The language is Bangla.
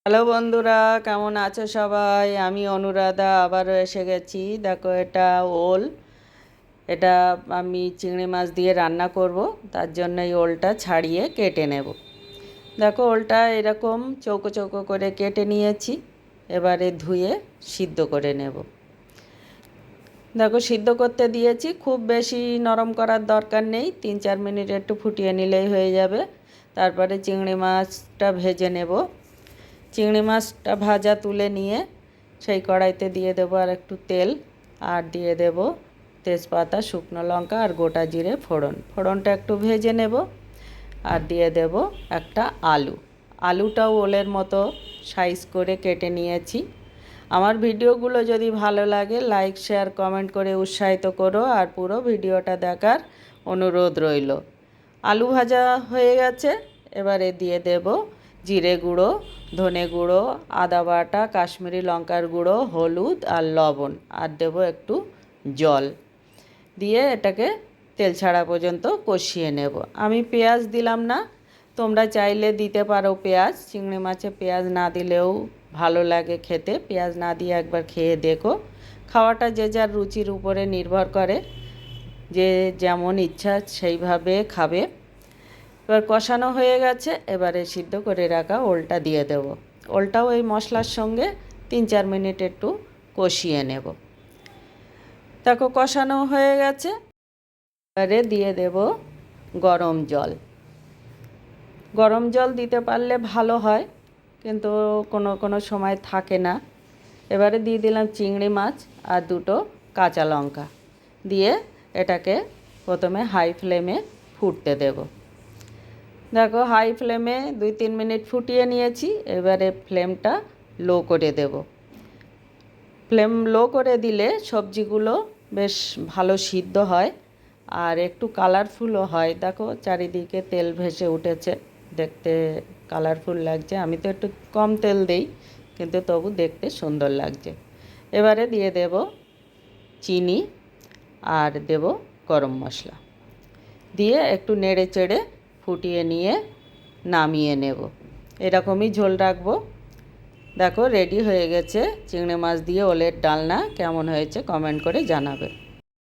হ্যালো বন্ধুরা, কেমন আছো সবাই? আমি অনুরাধা আবারও এসে গেছি। দেখো, এটা ওল। এটা আমি চিংড়ি মাছ দিয়ে রান্না করব। তার জন্য এই ওলটা ছাড়িয়ে কেটে নেব। দেখো, ওলটা এরকম চৌকো চৌকো করে কেটে নিয়েছি। এবারে ধুয়ে সিদ্ধ করে নেব। দেখো, সিদ্ধ করতে দিয়েছি, খুব বেশি নরম করার দরকার নেই, 3-4 মিনিট একটু ফুটিয়ে নিলেই হয়ে যাবে। তারপরে চিংড়ি মাছটা ভেজে নেব। চিংড়ি মাছটা ভাজা তুলে নিয়ে সেই কড়াইতে দিয়ে দেবো আর একটু তেল, আর দিয়ে দেব তেজপাতা, শুকনো লঙ্কা আর গোটা জিরে ফোড়নটা একটু ভেজে নেব। আর দিয়ে দেব একটা আলুটাও ওলের মতো সাইজ করে কেটে নিয়েছি। আমার ভিডিওগুলো যদি ভালো লাগে লাইক শেয়ার কমেন্ট করে উৎসাহিত করো, আর পুরো ভিডিওটা দেখার অনুরোধ রইল। আলু ভাজা হয়ে গেছে, এবারে দিয়ে দেব জিরে গুঁড়ো, ধনে গুঁড়ো, আদা বাটা, কাশ্মীরি লঙ্কার গুঁড়ো, হলুদ আর লবণ, আর দেব একটু জল দিয়ে এটাকে তেল ছাড়া পর্যন্ত কষিয়ে নেব। আমি পেঁয়াজ দিলাম না, তোমরা চাইলে দিতে পারো পেঁয়াজ। চিংড়ি মাছে পেঁয়াজ না দিলেও ভালো লাগে খেতে। পেঁয়াজ না দিয়ে একবার খেয়ে দেখো। খাওয়াটা যে যার রুচির উপরে নির্ভর করে, যে যেমন ইচ্ছা সেইভাবে খাবে। এবার কষানো হয়ে গেছে, এবারে সিদ্ধ করে রাখা ওলটা দিয়ে দেব। ওলটাও এই মশলার সঙ্গে 3-4 মিনিট একটু কষিয়ে নেব। দেখো, কষানো হয়ে গেছে, এবারে দিয়ে দেব গরম জল। গরম জল দিতে পারলে ভালো হয়, কিন্তু কোনো কোনো সময় থাকে না। এবারে দিয়ে দিলাম চিংড়ি মাছ আর দুটো কাঁচা লঙ্কা দিয়ে এটাকে প্রথমে হাই ফ্লেমে ফুটতে দেব। দেখো, হাই ফ্লেমে 2-3 মিনিট ফুটিয়ে নিয়েছি। এবারে ফ্লেমটা লো করে দেব। ফ্লেম লো করে দিলে সবজিগুলো বেশ ভালো সিদ্ধ হয় আর একটু কালারফুলও হয়। দেখো, চারিদিকে তেল ভেসে উঠেছে, দেখতে কালারফুল লাগছে। আমি তো একটু কম তেল দেই, কিন্তু তবু দেখতে সুন্দর লাগছে। এবারে দিয়ে দেব চিনি আর দেব গরম মশলা, দিয়ে একটু নেড়ে চেড়ে ফুটিয়ে নিয়ে নামিয়ে নেব। এরকমই ঝোল রাখবো। দেখো, রেডি হয়ে গেছে চিংড়ি মাছ দিয়ে ওলের ডালনা। কেমন হয়েছে কমেন্ট করে জানাবে।